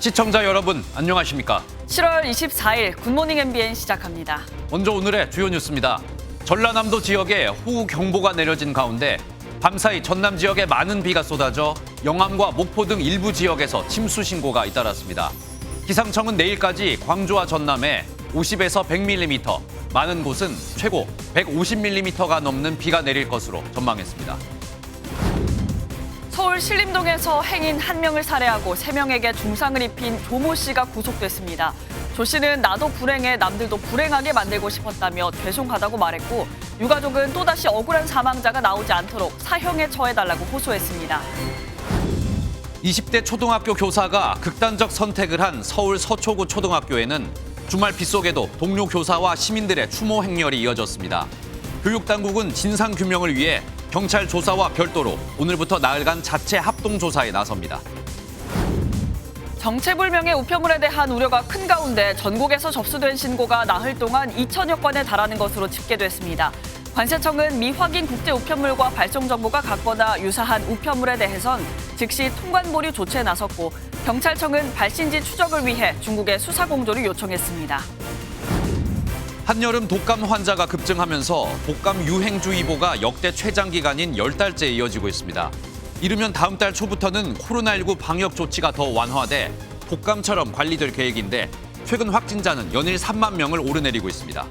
시청자 여러분, 안녕하십니까? 7월 24일 굿모닝 MBN 시작합니다. 먼저 오늘의 주요 뉴스입니다. 전라남도 지역에 호우경보가 내려진 가운데 밤사이 전남 지역에 많은 비가 쏟아져 영암과 목포 등 일부 지역에서 침수 신고가 잇따랐습니다. 기상청은 내일까지 광주와 전남에 50에서 100mm, 많은 곳은 최고 150mm가 넘는 비가 내릴 것으로 전망했습니다. 서울 신림동에서 행인 1명을 살해하고 3명에게 중상을 입힌 조모 씨가 구속됐습니다. 조 씨는 나도 불행해 남들도 불행하게 만들고 싶었다며 죄송하다고 말했고 유가족은 또다시 억울한 사망자가 나오지 않도록 사형에 처해달라고 호소했습니다. 20대 초등학교 교사가 극단적 선택을 한 서울 서초구 초등학교에는 주말 빗속에도 동료 교사와 시민들의 추모 행렬이 이어졌습니다. 교육당국은 진상규명을 위해 경찰 조사와 별도로 오늘부터 나흘간 자체 합동조사에 나섭니다. 정체불명의 우편물에 대한 우려가 큰 가운데 전국에서 접수된 신고가 나흘 동안 2천여 건에 달하는 것으로 집계됐습니다. 관세청은 미확인 국제 우편물과 발송 정보가 같거나 유사한 우편물에 대해선 즉시 통관 보류 조치에 나섰고 경찰청은 발신지 추적을 위해 중국에 수사 공조를 요청했습니다. 한여름 독감 환자가 급증하면서 독감 유행주의보가 역대 최장 기간인 10달째 이어지고 있습니다. 이르면 다음 달 초부터는 코로나19 방역 조치가 더 완화돼 독감처럼 관리될 계획인데 최근 확진자는 연일 3만 명을 오르내리고 있습니다.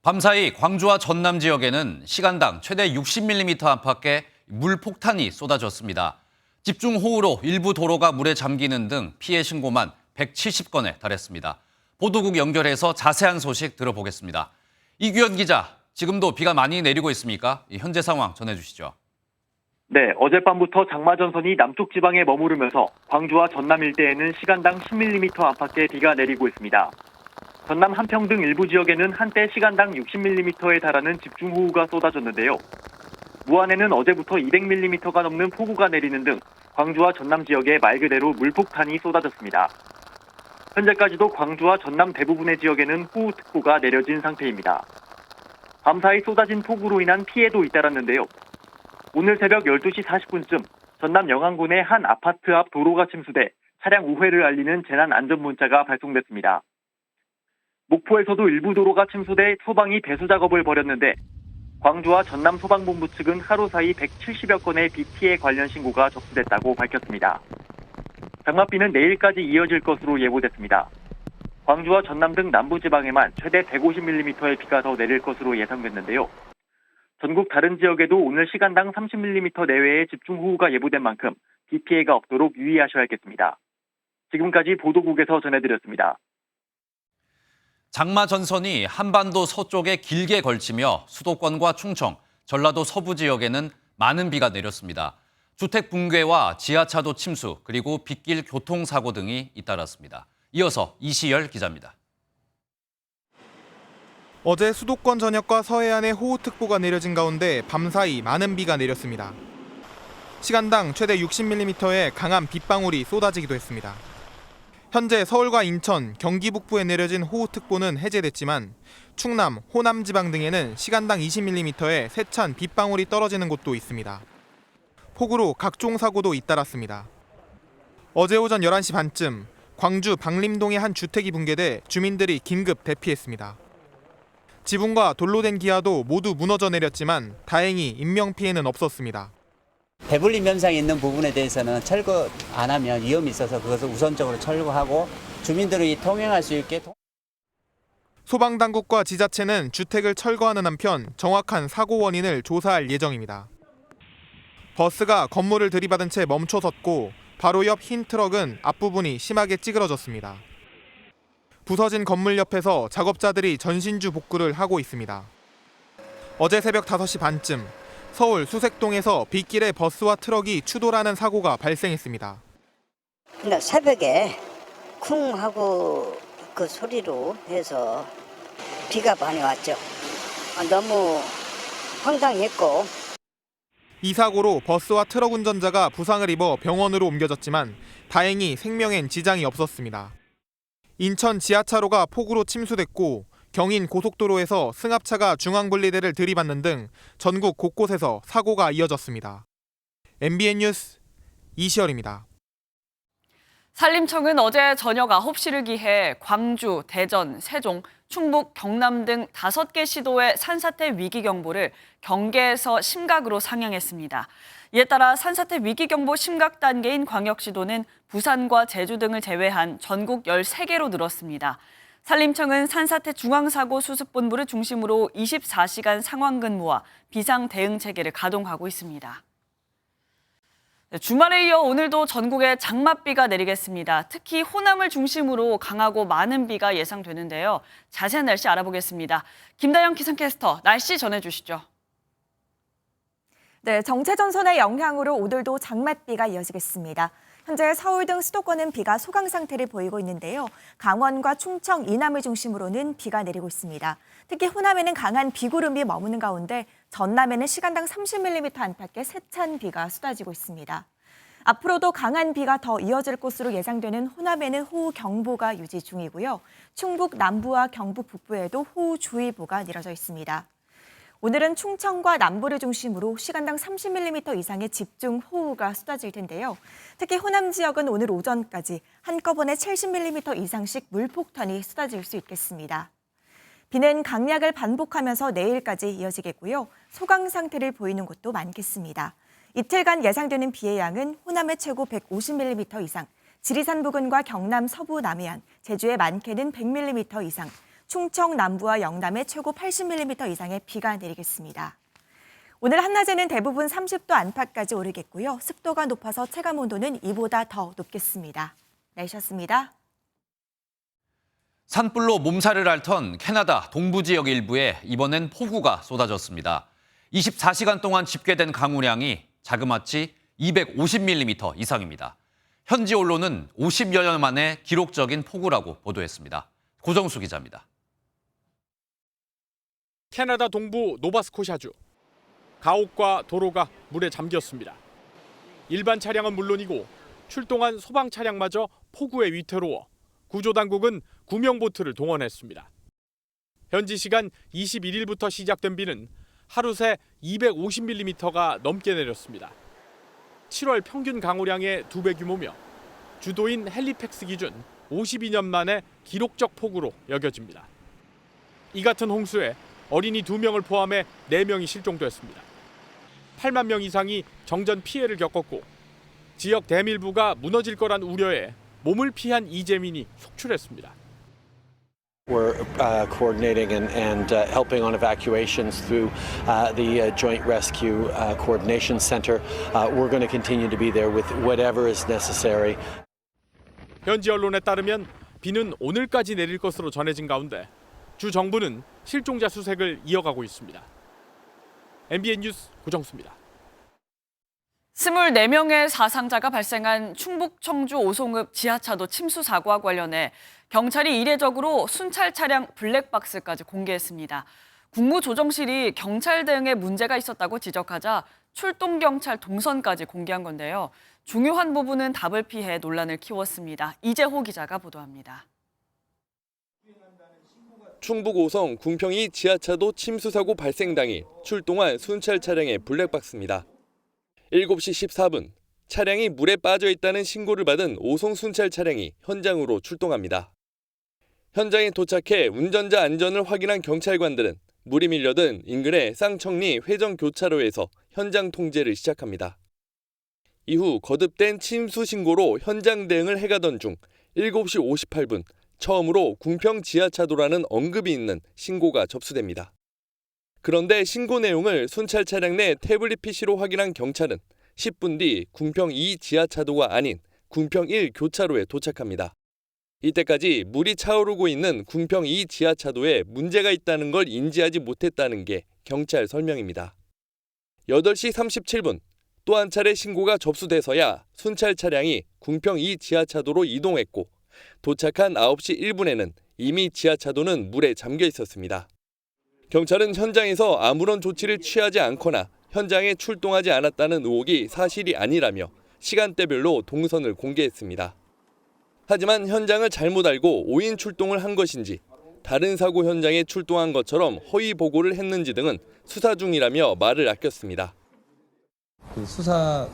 밤사이 광주와 전남 지역에는 시간당 최대 60mm 안팎의 물폭탄이 쏟아졌습니다. 집중호우로 일부 도로가 물에 잠기는 등 피해 신고만 170건에 달했습니다. 보도국 연결해서 자세한 소식 들어보겠습니다. 이규현 기자, 지금도 비가 많이 내리고 있습니까? 현재 상황 전해주시죠. 네, 어젯밤부터 장마전선이 남쪽 지방에 머무르면서 광주와 전남 일대에는 시간당 10mm 안팎의 비가 내리고 있습니다. 전남 한평 등 일부 지역에는 한때 시간당 60mm에 달하는 집중호우가 쏟아졌는데요. 무안에는 어제부터 200mm가 넘는 폭우가 내리는 등 광주와 전남 지역에 말 그대로 물폭탄이 쏟아졌습니다. 현재까지도 광주와 전남 대부분의 지역에는 호우특보가 내려진 상태입니다. 밤사이 쏟아진 폭우로 인한 피해도 잇따랐는데요. 오늘 새벽 12시 40분쯤 전남 영안군의 한 아파트 앞 도로가 침수돼 차량 우회를 알리는 재난안전문자가 발송됐습니다. 목포에서도 일부 도로가 침수돼 소방이 배수 작업을 벌였는데 광주와 전남 소방본부 측은 하루 사이 170여 건의 비 피해 관련 신고가 접수됐다고 밝혔습니다. 장맛비는 내일까지 이어질 것으로 예보됐습니다. 광주와 전남 등 남부지방에만 최대 150mm의 비가 더 내릴 것으로 예상됐는데요. 전국 다른 지역에도 오늘 시간당 30mm 내외의 집중호우가 예보된 만큼 비 피해가 없도록 유의하셔야겠습니다. 지금까지 보도국에서 전해드렸습니다. 장마 전선이 한반도 서쪽에 길게 걸치며 수도권과 충청, 전라도 서부 지역에는 많은 비가 내렸습니다. 주택 붕괴와 지하차도 침수, 그리고 빗길 교통사고 등이 잇따랐습니다. 이어서 이시열 기자입니다. 어제 수도권 전역과 서해안에 호우특보가 내려진 가운데 밤사이 많은 비가 내렸습니다. 시간당 최대 60mm의 강한 빗방울이 쏟아지기도 했습니다. 현재 서울과 인천, 경기 북부에 내려진 호우특보는 해제됐지만 충남, 호남 지방 등에는 시간당 20mm의 세찬 빗방울이 떨어지는 곳도 있습니다. 폭우로 각종 사고도 잇따랐습니다. 어제 오전 11시 반쯤 광주 박림동의 한 주택이 붕괴돼 주민들이 긴급 대피했습니다. 지붕과 돌로 된 기와도 모두 무너져 내렸지만 다행히 인명피해는 없었습니다. 배불림 현상이 있는 부분에 대해서는 철거 안 하면 위험이 있어서 그것을 우선적으로 철거하고 주민들이 통행할 수 있게. 소방당국과 지자체는 주택을 철거하는 한편 정확한 사고 원인을 조사할 예정입니다. 버스가 건물을 들이받은 채 멈춰섰고 바로 옆 흰 트럭은 앞부분이 심하게 찌그러졌습니다. 부서진 건물 옆에서 작업자들이 전신주 복구를 하고 있습니다. 어제 새벽 5시 반쯤 서울 수색동에서 빗길에 버스와 트럭이 추돌하는 사고가 발생했습니다. 근데 새벽에 쿵 하고 그 소리로 해서 비가 많이 왔죠. 너무 황당했고. 이 사고로 버스와 트럭 운전자가 부상을 입어 병원으로 옮겨졌지만 다행히 생명엔 지장이 없었습니다. 인천 지하차로가 폭우로 침수됐고 경인 고속도로에서 승합차가 중앙분리대를 들이받는 등 전국 곳곳에서 사고가 이어졌습니다. MBN 뉴스 이시열입니다. 산림청은 어제 저녁 9시를 기해 광주, 대전, 세종, 충북, 경남 등 5개 시도의 산사태 위기경보를 경계에서 심각으로 상향했습니다. 이에 따라 산사태 위기경보 심각 단계인 광역시도는 부산과 제주 등을 제외한 전국 13개로 늘었습니다. 산림청은 산사태 중앙사고수습본부를 중심으로 24시간 상황근무와 비상대응체계를 가동하고 있습니다. 주말에 이어 오늘도 전국에 장맛비가 내리겠습니다. 특히 호남을 중심으로 강하고 많은 비가 예상되는데요. 자세한 날씨 알아보겠습니다. 김다영 기상캐스터, 날씨 전해주시죠. 네, 정체전선의 영향으로 오늘도 장맛비가 이어지겠습니다. 현재 서울 등 수도권은 비가 소강 상태를 보이고 있는데요. 강원과 충청, 이남을 중심으로는 비가 내리고 있습니다. 특히 호남에는 강한 비구름이 머무는 가운데 전남에는 시간당 30mm 안팎의 세찬 비가 쏟아지고 있습니다. 앞으로도 강한 비가 더 이어질 것으로 예상되는 호남에는 호우경보가 유지 중이고요. 충북 남부와 경북 북부에도 호우주의보가 내려져 있습니다. 오늘은 충청과 남부를 중심으로 시간당 30mm 이상의 집중호우가 쏟아질 텐데요. 특히 호남 지역은 오늘 오전까지 한꺼번에 70mm 이상씩 물폭탄이 쏟아질 수 있겠습니다. 비는 강약을 반복하면서 내일까지 이어지겠고요. 소강 상태를 보이는 곳도 많겠습니다. 이틀간 예상되는 비의 양은 호남의 최고 150mm 이상, 지리산 부근과 경남 서부 남해안, 제주의 많게는 100mm 이상, 충청 남부와 영남에 최고 80mm 이상의 비가 내리겠습니다. 오늘 한낮에는 대부분 30도 안팎까지 오르겠고요. 습도가 높아서 체감온도는 이보다 더 높겠습니다. 날씨였습니다. 산불로 몸살을 앓던 캐나다 동부 지역 일부에 이번엔 폭우가 쏟아졌습니다. 24시간 동안 집계된 강우량이 자그마치 250mm 이상입니다. 현지 언론은 50여 년 만에 기록적인 폭우라고 보도했습니다. 고정수 기자입니다. 캐나다 동부 노바스코샤주. 가옥과 도로가 물에 잠겼습니다. 일반 차량은 물론이고 출동한 소방 차량마저 폭우에 위태로워 구조당국은 구명보트를 동원했습니다. 현지 시간 21일부터 시작된 비는 하루 새 250mm가 넘게 내렸습니다. 7월 평균 강우량의 2배 규모며 주도인 헬리팩스 기준 52년 만에 기록적 폭우로 여겨집니다. 이 같은 홍수에 어린이 2명을 포함해 4명이 실종됐습니다. 8만 명 이상이 정전 피해를 겪었고 지역 대밀부가 무너질 거란 우려에 몸을 피한 이재민이 속출했습니다. We're coordinating and helping on evacuations through the Joint Rescue Coordination Center. We're going to continue to be there with whatever is necessary. 현지 언론에 따르면 비는 오늘까지 내릴 것으로 전해진 가운데 주 정부는 실종자 수색을 이어가고 있습니다. MBN 뉴스 고정수입니다. 24명의 사상자가 발생한 충북 청주 오송읍 지하차도 침수 사고와 관련해 경찰이 이례적으로 순찰 차량 블랙박스까지 공개했습니다. 국무조정실이 경찰 대응에 문제가 있었다고 지적하자 출동 경찰 동선까지 공개한 건데요. 중요한 부분은 답을 피해 논란을 키웠습니다. 이재호 기자가 보도합니다. 충북 오성 궁평이 지하차도 침수 사고 발생 당일 출동한 순찰 차량의 블랙박스입니다. 7시 14분 차량이 물에 빠져 있다는 신고를 받은 오송 순찰 차량이 현장으로 출동합니다. 현장에 도착해 운전자 안전을 확인한 경찰관들은 물이 밀려든 인근의 쌍청리 회전교차로에서 현장 통제를 시작합니다. 이후 거듭된 침수 신고로 현장 대응을 해가던 중 7시 58분 처음으로 궁평 지하차도라는 언급이 있는 신고가 접수됩니다. 그런데 신고 내용을 순찰 차량 내 태블릿 PC로 확인한 경찰은 10분 뒤 궁평 2 지하차도가 아닌 궁평 1 교차로에 도착합니다. 이때까지 물이 차오르고 있는 궁평 2 지하차도에 문제가 있다는 걸 인지하지 못했다는 게 경찰 설명입니다. 8시 37분 또 한 차례 신고가 접수돼서야 순찰 차량이 궁평 2 지하차도로 이동했고 도착한 9시 1분에는 이미 지하차도는 물에 잠겨 있었습니다. 경찰은 현장에서 아무런 조치를 취하지 않거나 현장에 출동하지 않았다는 의혹이 사실이 아니라며 시간대별로 동선을 공개했습니다. 하지만 현장을 잘못 알고 5인 출동을 한 것인지 다른 사고 현장에 출동한 것처럼 허위 보고를 했는지 등은 수사 중이라며 말을 아꼈습니다. 수사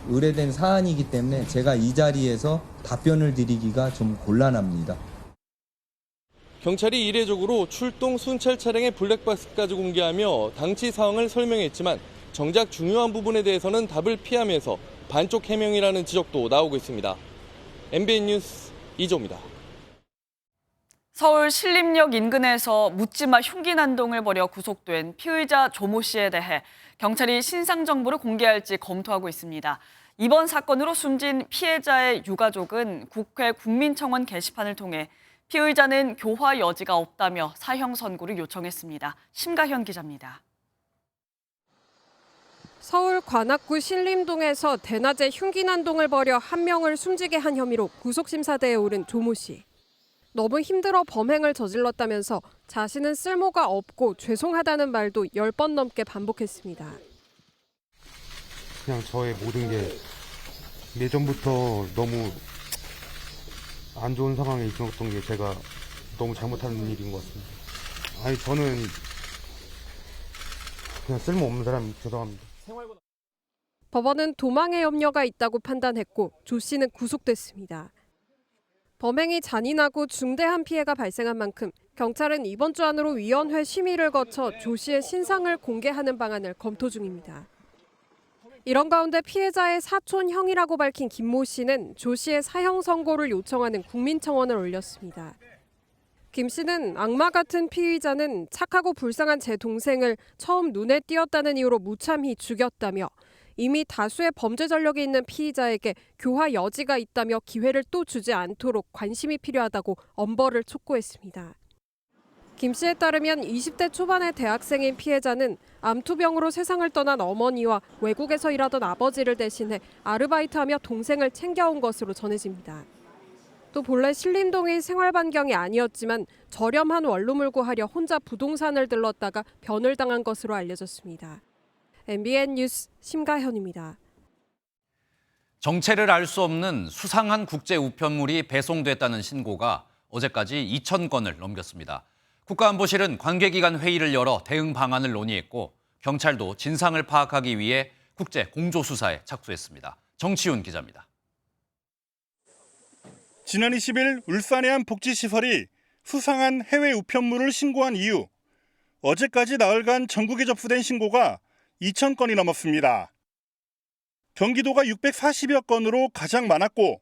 의뢰된 사안이기 때문에 제가 이 자리에서 답변을 드리기가 좀 곤란합니다. 경찰이 이례적으로 출동 순찰 차량의 블랙박스까지 공개하며 당시 상황을 설명했지만 정작 중요한 부분에 대해서는 답을 피하면서 반쪽 해명이라는 지적도 나오고 있습니다. MBN 뉴스 이조입니다. 서울 신림역 인근에서 묻지마 흉기 난동을 벌여 구속된 피의자 조모 씨에 대해 경찰이 신상 정보를 공개할지 검토하고 있습니다. 이번 사건으로 숨진 피해자의 유가족은 국회 국민청원 게시판을 통해 피의자는 교화 여지가 없다며 사형 선고를 요청했습니다. 심가현 기자입니다. 서울 관악구 신림동에서 대낮에 흉기 난동을 벌여 한 명을 숨지게 한 혐의로 구속심사대에 오른 조모 씨. 너무 힘들어 범행을 저질렀다면서 자신은 쓸모가 없고 죄송하다는 말도 10번 넘게 반복했습니다. 그냥 저의 모든 게 예전부터 너무 안 좋은 상황에 있었던 게 제가 너무 잘못한 일인 것 같습니다. 아니 저는 그냥 쓸모없는 사람 죄송합니다. 법원은 도망의 염려가 있다고 판단했고 조 씨는 구속됐습니다. 범행이 잔인하고 중대한 피해가 발생한 만큼 경찰은 이번 주 안으로 위원회 심의를 거쳐 조 씨의 신상을 공개하는 방안을 검토 중입니다. 이런 가운데 피해자의 사촌 형이라고 밝힌 김모 씨는 조 씨의 사형 선고를 요청하는 국민청원을 올렸습니다. 김 씨는 악마 같은 피의자는 착하고 불쌍한 제 동생을 처음 눈에 띄었다는 이유로 무참히 죽였다며 이미 다수의 범죄 전력이 있는 피의자에게 교화 여지가 있다며 기회를 또 주지 않도록 관심이 필요하다고 엄벌을 촉구했습니다. 김 씨에 따르면 20대 초반의 대학생인 피해자는 암투병으로 세상을 떠난 어머니와 외국에서 일하던 아버지를 대신해 아르바이트하며 동생을 챙겨온 것으로 전해집니다. 또 본래 신림동이 생활 반경이 아니었지만 저렴한 원룸을 구하려 혼자 부동산을 들렀다가 변을 당한 것으로 알려졌습니다. MBN 뉴스 심가현입니다. 정체를 알 수 없는 수상한 국제 우편물이 배송됐다는 신고가 어제까지 2,000건을 넘겼습니다. 국가안보실은 관계기관 회의를 열어 대응 방안을 논의했고 경찰도 진상을 파악하기 위해 국제 공조수사에 착수했습니다. 정치훈 기자입니다. 지난 20일 울산의 한 복지시설이 수상한 해외 우편물을 신고한 이후 어제까지 나흘간 전국에 접수된 신고가 2,000건이 넘었습니다. 경기도가 640여 건으로 가장 많았고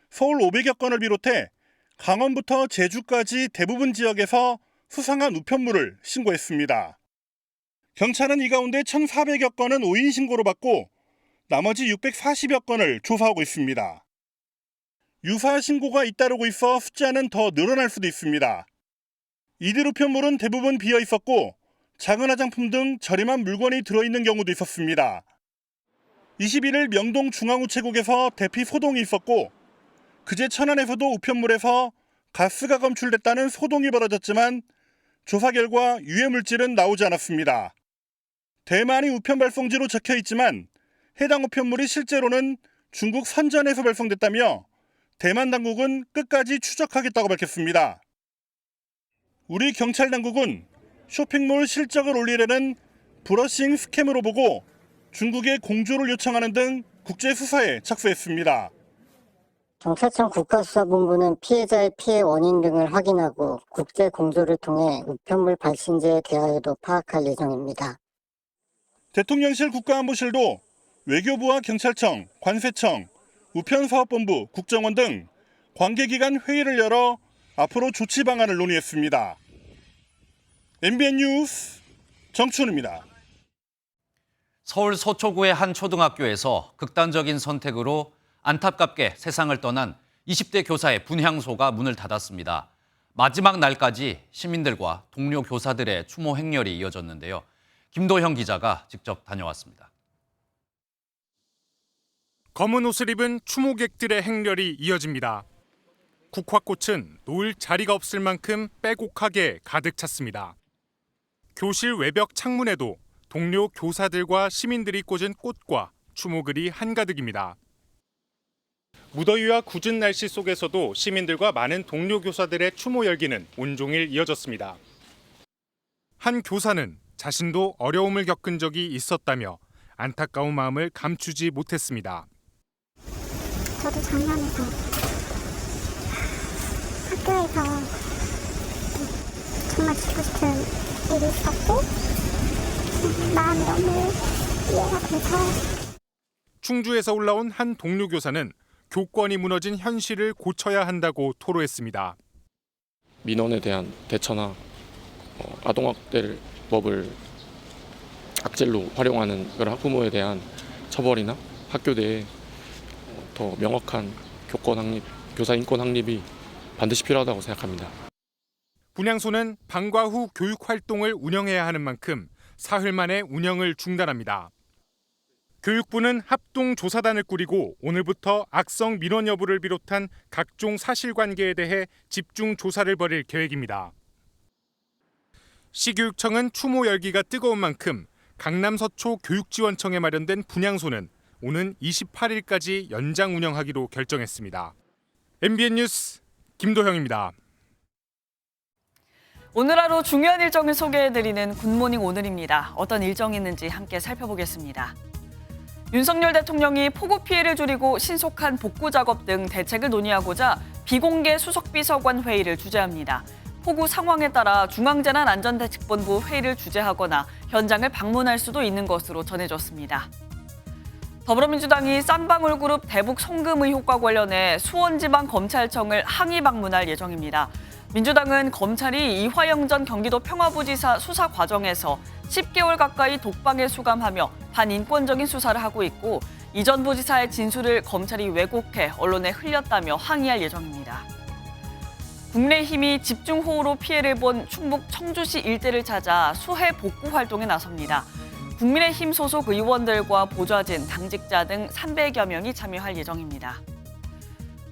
서울 500여 건을 비롯해 강원부터 제주까지 대부분 지역에서 수상한 우편물을 신고했습니다. 경찰은 이 가운데 1,400여 건은 오인 신고로 받고 나머지 640여 건을 조사하고 있습니다. 유사 신고가 잇따르고 있어 숫자는 더 늘어날 수도 있습니다. 이들 우편물은 대부분 비어 있었고 작은 화장품 등 저렴한 물건이 들어있는 경우도 있었습니다. 21일 명동 중앙우체국에서 대피 소동이 있었고 그제 천안에서도 우편물에서 가스가 검출됐다는 소동이 벌어졌지만 조사 결과 유해 물질은 나오지 않았습니다. 대만이 우편 발송지로 적혀 있지만 해당 우편물이 실제로는 중국 선전에서 발송됐다며 대만 당국은 끝까지 추적하겠다고 밝혔습니다. 우리 경찰 당국은 쇼핑몰 실적을 올리려는 브러싱 스캠으로 보고 중국에 공조를 요청하는 등 국제 수사에 착수했습니다. 경찰청 국가수사본부는 피해자의 피해 원인 등을 확인하고 국제 공조를 통해 우편물 발신지에 대하여도 파악할 예정입니다. 대통령실 국가안보실도 외교부와 경찰청, 관세청, 우편사업본부, 국정원 등 관계기관 회의를 열어 앞으로 조치 방안을 논의했습니다. MBN 뉴스 정춘우입니다. 서울 서초구의 한 초등학교에서 극단적인 선택으로 안타깝게 세상을 떠난 20대 교사의 분향소가 문을 닫았습니다. 마지막 날까지 시민들과 동료 교사들의 추모 행렬이 이어졌는데요. 김도형 기자가 직접 다녀왔습니다. 검은 옷을 입은 추모객들의 행렬이 이어집니다. 국화꽃은 놓을 자리가 없을 만큼 빼곡하게 가득 찼습니다. 교실 외벽 창문에도 동료 교사들과 시민들이 꽂은 꽃과 추모글이 한가득입니다. 무더위와 궂은 날씨 속에서도 시민들과 많은 동료 교사들의 추모 열기는 온종일 이어졌습니다. 한 교사는 자신도 어려움을 겪은 적이 있었다며 안타까운 마음을 감추지 못했습니다. 저도 작년에도 학교에서 정말 지키고 싶은 일이 있었고 마음이 너무 이해가 돼서. 충주에서 올라온 한 동료 교사는 교권이 무너진 현실을 고쳐야 한다고 토로했습니다. 민원에 대한 대처나 아동학대법을 악질로 활용하는 그런 학부모에 대한 처벌이나 학교 내에 더 명확한 교권 확립, 교사 인권 확립이 반드시 필요하다고 생각합니다. 분향소는 방과 후 교육 활동을 운영해야 하는 만큼 사흘 만에 운영을 중단합니다. 교육부는 합동조사단을 꾸리고 오늘부터 악성 민원 여부를 비롯한 각종 사실관계에 대해 집중 조사를 벌일 계획입니다. 시교육청은 추모 열기가 뜨거운 만큼 강남 서초 교육지원청에 마련된 분향소는 오는 28일까지 연장 운영하기로 결정했습니다. MBN 뉴스 김도형입니다. 오늘 하루 중요한 일정을 소개해드리는 굿모닝 오늘입니다. 어떤 일정이 있는지 함께 살펴보겠습니다. 윤석열 대통령이 폭우 피해를 줄이고 신속한 복구 작업 등 대책을 논의하고자 비공개 수석비서관 회의를 주재합니다. 폭우 상황에 따라 중앙재난안전대책본부 회의를 주재하거나 현장을 방문할 수도 있는 것으로 전해졌습니다. 더불어민주당이 쌍방울그룹 대북 송금 의혹과 관련해 수원지방검찰청을 항의 방문할 예정입니다. 민주당은 검찰이 이화영 전 경기도 평화부지사 수사 과정에서 10개월 가까이 독방에 수감하며 반인권적인 수사를 하고 있고 이 전 부지사의 진술을 검찰이 왜곡해 언론에 흘렸다며 항의할 예정입니다. 국민의힘이 집중호우로 피해를 본 충북 청주시 일대를 찾아 수해 복구 활동에 나섭니다. 국민의힘 소속 의원들과 보좌진, 당직자 등 300여 명이 참여할 예정입니다.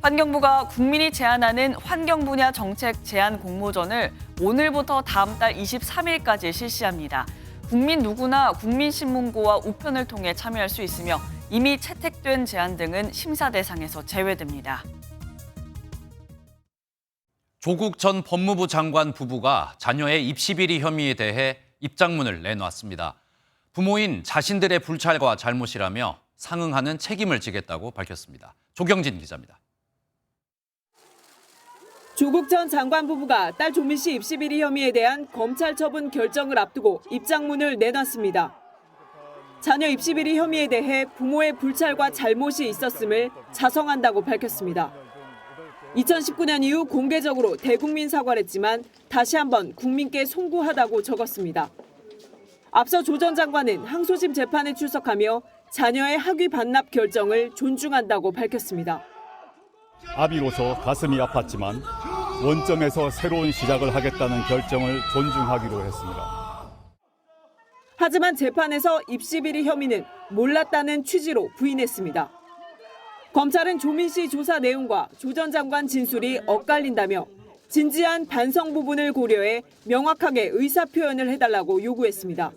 환경부가 국민이 제안하는 환경 분야 정책 제안 공모전을 오늘부터 다음 달 23일까지 실시합니다. 국민 누구나 국민신문고와 우편을 통해 참여할 수 있으며 이미 채택된 제안 등은 심사 대상에서 제외됩니다. 조국 전 법무부 장관 부부가 자녀의 입시비리 혐의에 대해 입장문을 내놓았습니다. 부모인 자신들의 불찰과 잘못이라며 상응하는 책임을 지겠다고 밝혔습니다. 조경진 기자입니다. 조국 전 장관 부부가 딸 조민 씨 입시비리 혐의에 대한 검찰 처분 결정을 앞두고 입장문을 내놨습니다. 자녀 입시비리 혐의에 대해 부모의 불찰과 잘못이 있었음을 자성한다고 밝혔습니다. 2019년 이후 공개적으로 대국민 사과를 했지만 다시 한번 국민께 송구하다고 적었습니다. 앞서 조 전 장관은 항소심 재판에 출석하며 자녀의 학위 반납 결정을 존중한다고 밝혔습니다. 아비로서 가슴이 아팠지만 원점에서 새로운 시작을 하겠다는 결정을 존중하기로 했습니다. 하지만 재판에서 입시비리 혐의는 몰랐다는 취지로 부인했습니다. 검찰은 조민 씨 조사 내용과 조 전 장관 진술이 엇갈린다며 진지한 반성 부분을 고려해 명확하게 의사표현을 해달라고 요구했습니다.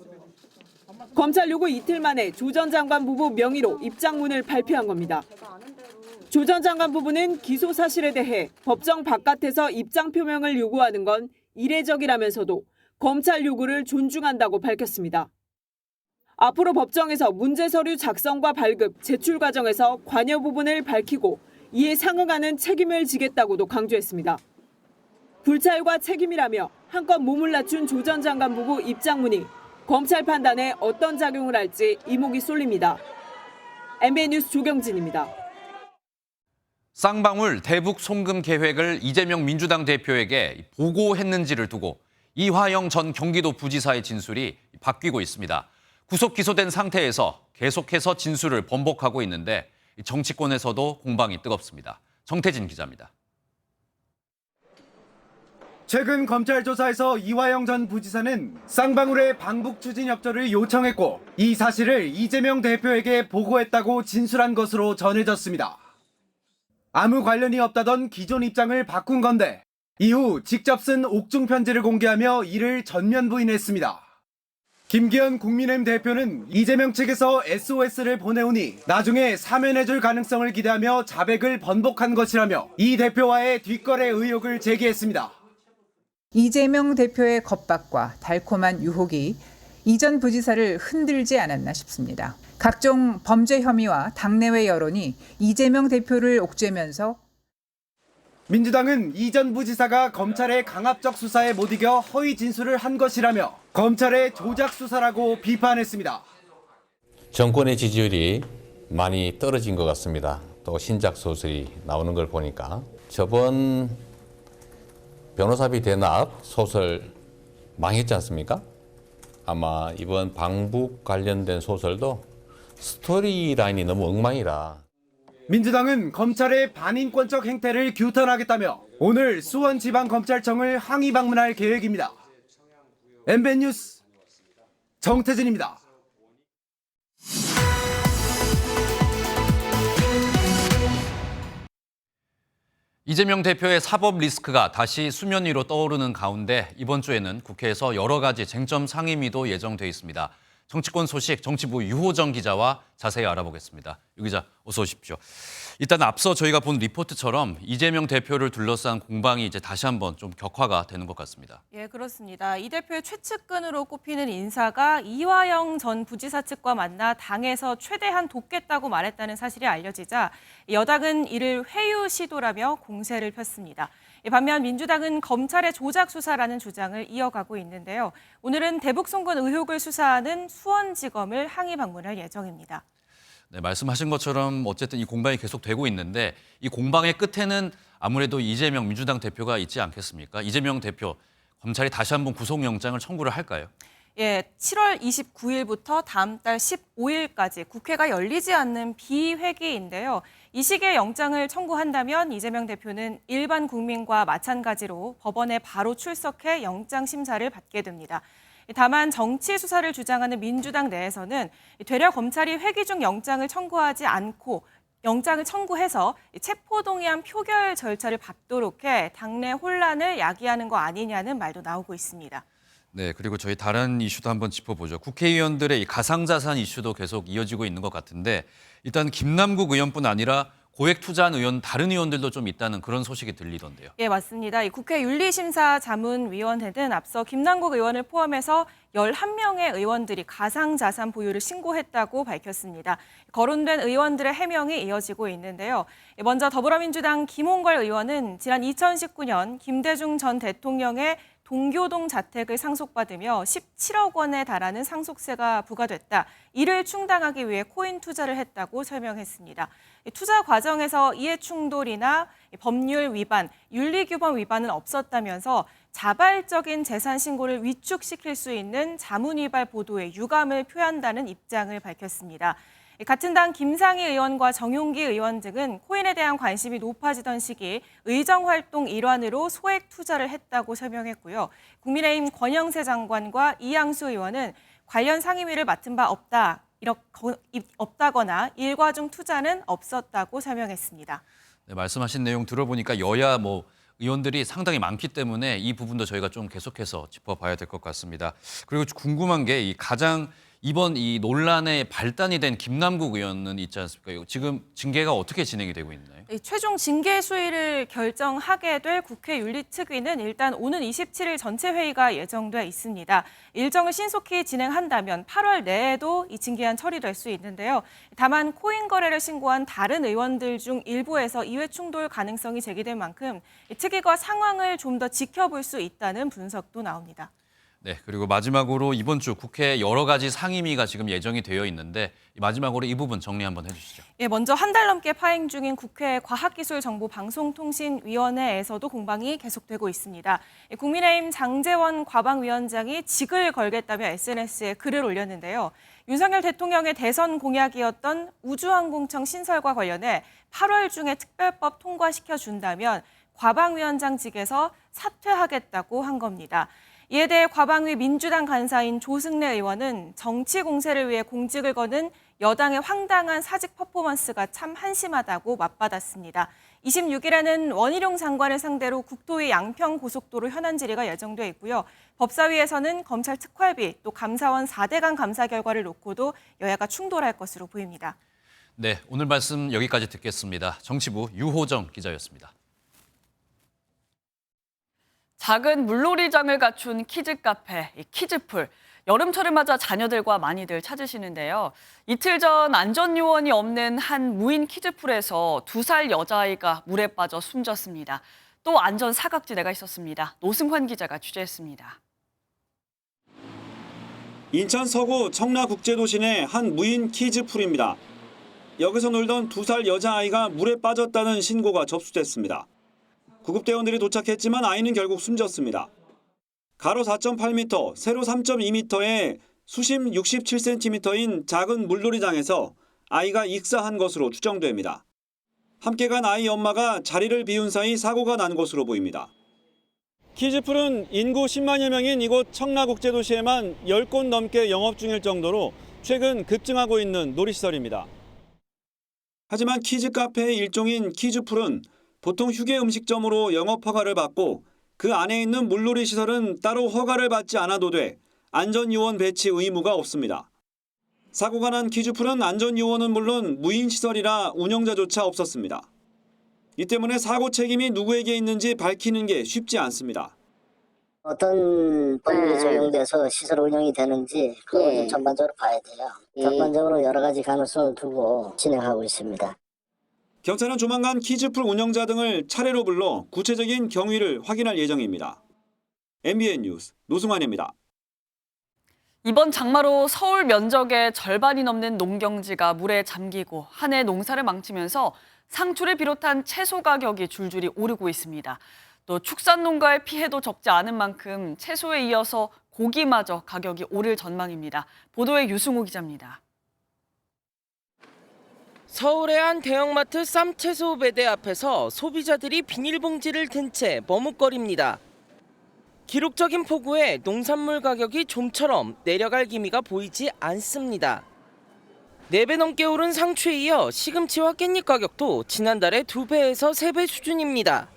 검찰 요구 이틀 만에 조 전 장관 부부 명의로 입장문을 발표한 겁니다. 조 전 장관 부부는 기소 사실에 대해 법정 바깥에서 입장 표명을 요구하는 건 이례적이라면서도 검찰 요구를 존중한다고 밝혔습니다. 앞으로 법정에서 문제 서류 작성과 발급, 제출 과정에서 관여 부분을 밝히고 이에 상응하는 책임을 지겠다고도 강조했습니다. 불찰과 책임이라며 한껏 몸을 낮춘 조 전 장관 부부 입장문이 검찰 판단에 어떤 작용을 할지 이목이 쏠립니다. MBN 뉴스 조경진입니다. 쌍방울 대북 송금 계획을 이재명 민주당 대표에게 보고했는지를 두고 이화영 전 경기도 부지사의 진술이 바뀌고 있습니다. 구속 기소된 상태에서 계속해서 진술을 번복하고 있는데 정치권에서도 공방이 뜨겁습니다. 정태진 기자입니다. 최근 검찰 조사에서 이화영 전 부지사는 쌍방울의 방북 추진 협조를 요청했고 이 사실을 이재명 대표에게 보고했다고 진술한 것으로 전해졌습니다. 아무 관련이 없다던 기존 입장을 바꾼 건데 이후 직접 쓴 옥중 편지를 공개하며 이를 전면 부인했습니다. 김기현 국민의힘 대표는 이재명 측에서 SOS를 보내오니 나중에 사면해줄 가능성을 기대하며 자백을 번복한 것이라며 이 대표와의 뒷거래 의혹을 제기했습니다. 이재명 대표의 겁박과 달콤한 유혹이 이 전 부지사를 흔들지 않았나 싶습니다. 각종 범죄 혐의와 당내외 여론이 이재명 대표를 옥죄면서 민주당은 이 전 부지사가 검찰의 강압적 수사에 못 이겨 허위 진술을 한 것이라며 검찰의 조작 수사라고 비판했습니다. 정권의 지지율이 많이 떨어진 것 같습니다. 또 신작 소설이 나오는 걸 보니까 저번 변호사비 대납 소설 망했지 않습니까? 아마 이번 방북 관련된 소설도 스토리라인이 너무 엉망이라. 민주당은 검찰의 반인권적 행태를 규탄하겠다며 오늘 수원지방검찰청을 항의 방문할 계획입니다. MBN 뉴스 정태진입니다. 이재명 대표의 사법 리스크가 다시 수면 위로 떠오르는 가운데 이번 주에는 국회에서 여러 가지 쟁점 상임위도 예정돼 있습니다. 정치권 소식 정치부 유호정 기자와 자세히 알아보겠습니다. 유 기자 어서 오십시오. 일단 앞서 저희가 본 리포트처럼 이재명 대표를 둘러싼 공방이 이제 다시 한번 좀 격화가 되는 것 같습니다. 예, 그렇습니다. 이 대표의 최측근으로 꼽히는 인사가 이화영 전 부지사 측과 만나 당에서 최대한 돕겠다고 말했다는 사실이 알려지자 여당은 이를 회유 시도라며 공세를 폈습니다. 반면 민주당은 검찰의 조작 수사라는 주장을 이어가고 있는데요. 오늘은 대북 송건 의혹을 수사하는 수원지검을 항의 방문할 예정입니다. 네, 말씀하신 것처럼 어쨌든 이 공방이 계속되고 있는데 이 공방의 끝에는 아무래도 이재명 민주당 대표가 있지 않겠습니까? 이재명 대표, 검찰이 다시 한번 구속영장을 청구를 할까요? 예, 7월 29일부터 다음 달 15일까지 국회가 열리지 않는 비회기인데요. 이 시기에 영장을 청구한다면 이재명 대표는 일반 국민과 마찬가지로 법원에 바로 출석해 영장 심사를 받게 됩니다. 다만 정치 수사를 주장하는 민주당 내에서는 되려 검찰이 회기 중 영장을 청구하지 않고 영장을 청구해서 체포동의안 표결 절차를 밟도록 해 당내 혼란을 야기하는 거 아니냐는 말도 나오고 있습니다. 네, 그리고 저희 다른 이슈도 한번 짚어보죠. 국회의원들의 이 가상자산 이슈도 계속 이어지고 있는 것 같은데 일단 김남국 의원뿐 아니라 고액 투자한 의원, 다른 의원들도 좀 있다는 그런 소식이 들리던데요. 예, 맞습니다. 이 국회 윤리심사자문위원회는 앞서 김남국 의원을 포함해서 11명의 의원들이 가상자산 보유를 신고했다고 밝혔습니다. 거론된 의원들의 해명이 이어지고 있는데요. 먼저 더불어민주당 김홍걸 의원은 지난 2019년 김대중 전 대통령의 동교동 자택을 상속받으며 17억 원에 달하는 상속세가 부과됐다. 이를 충당하기 위해 코인 투자를 했다고 설명했습니다. 투자 과정에서 이해충돌이나 법률 위반, 윤리규범 위반은 없었다면서 자발적인 재산 신고를 위축시킬 수 있는 자문위발 보도에 유감을 표한다는 입장을 밝혔습니다. 같은 당 김상희 의원과 정용기 의원 등은 코인에 대한 관심이 높아지던 시기 의정활동 일환으로 소액 투자를 했다고 설명했고요. 국민의힘 권영세 장관과 이양수 의원은 관련 상임위를 맡은 바 없다거나 일과 중 투자는 없었다고 설명했습니다. 네, 말씀하신 내용 들어보니까 여야 의원들이 상당히 많기 때문에 이 부분도 저희가 좀 계속해서 짚어봐야 될 것 같습니다. 그리고 궁금한 게 이 가장 이번 이 논란의 발단이 된 김남국 의원은 있지 않습니까? 지금 징계가 어떻게 진행이 되고 있나요? 최종 징계 수위를 결정하게 될 국회 윤리특위는 일단 오는 27일 전체 회의가 예정돼 있습니다. 일정을 신속히 진행한다면 8월 내에도 이 징계안 처리될 수 있는데요. 다만 코인 거래를 신고한 다른 의원들 중 일부에서 이해 충돌 가능성이 제기된 만큼 특위가 상황을 좀 더 지켜볼 수 있다는 분석도 나옵니다. 네, 그리고 마지막으로 이번 주 국회 여러 가지 상임위가 지금 예정이 되어 있는데 마지막으로 이 부분 정리 한번 해주시죠. 예, 먼저 한 달 넘게 파행 중인 국회 과학기술정보방송통신위원회에서도 공방이 계속되고 있습니다. 국민의힘 장제원 과방위원장이 직을 걸겠다며 SNS에 글을 올렸는데요. 윤석열 대통령의 대선 공약이었던 우주항공청 신설과 관련해 8월 중에 특별법 통과시켜준다면 과방위원장직에서 사퇴하겠다고 한 겁니다. 이에 대해 과방위 민주당 간사인 조승래 의원은 정치 공세를 위해 공직을 거는 여당의 황당한 사직 퍼포먼스가 참 한심하다고 맞받았습니다. 26일에는 원희룡 장관을 상대로 국토위 양평고속도로 현안 질의가 예정돼 있고요. 법사위에서는 검찰 특활비 또 감사원 4대강 감사 결과를 놓고도 여야가 충돌할 것으로 보입니다. 네, 오늘 말씀 여기까지 듣겠습니다. 정치부 유호정 기자였습니다. 작은 물놀이장을 갖춘 키즈 카페, 키즈풀. 여름철을 맞아 자녀들과 많이들 찾으시는데요. 이틀 전 안전요원이 없는 한 무인 키즈풀에서 2살 여자아이가 물에 빠져 숨졌습니다. 또 안전 사각지대가 있었습니다. 노승환 기자가 취재했습니다. 인천 서구 청라국제도시 내 한 무인 키즈풀입니다. 여기서 놀던 2살 여자아이가 물에 빠졌다는 신고가 접수됐습니다. 구급대원들이 도착했지만 아이는 결국 숨졌습니다. 가로 4.8m, 세로 3.2m의 수심 67cm인 작은 물놀이장에서 아이가 익사한 것으로 추정됩니다. 함께 간 아이 엄마가 자리를 비운 사이 사고가 난 것으로 보입니다. 키즈풀은 인구 10만여 명인 이곳 청라국제도시에만 10곳 넘게 영업 중일 정도로 최근 급증하고 있는 놀이시설입니다. 하지만 키즈 카페의 일종인 키즈풀은 보통 휴게 음식점으로 영업 허가를 받고 그 안에 있는 물놀이 시설은 따로 허가를 받지 않아도 돼 안전요원 배치 의무가 없습니다. 사고가 난 키즈풀은 안전요원은 물론 무인시설이라 운영자조차 없었습니다. 이 때문에 사고 책임이 누구에게 있는지 밝히는 게 쉽지 않습니다. 어떤 법률이 적용돼서 시설 운영이 되는지 그걸 좀 전반적으로 봐야 돼요. 전반적으로 여러 가지 가능성을 두고 진행하고 있습니다. 경찰은 조만간 키즈풀 운영자 등을 차례로 불러 구체적인 경위를 확인할 예정입니다. MBN 뉴스 노승환입니다. 이번 장마로 서울 면적의 절반이 넘는 농경지가 물에 잠기고 한 해 농사를 망치면서 상추를 비롯한 채소 가격이 줄줄이 오르고 있습니다. 또 축산 농가의 피해도 적지 않은 만큼 채소에 이어서 고기마저 가격이 오를 전망입니다. 보도에 유승호 기자입니다. 서울의 한 대형마트 쌈채소 배대 앞에서 소비자들이 비닐봉지를 든 채 머뭇거립니다. 기록적인 폭우에 농산물 가격이 좀처럼 내려갈 기미가 보이지 않습니다. 4배 넘게 오른 상추에 이어 시금치와 깻잎 가격도 지난달에 2배에서 3배 수준입니다.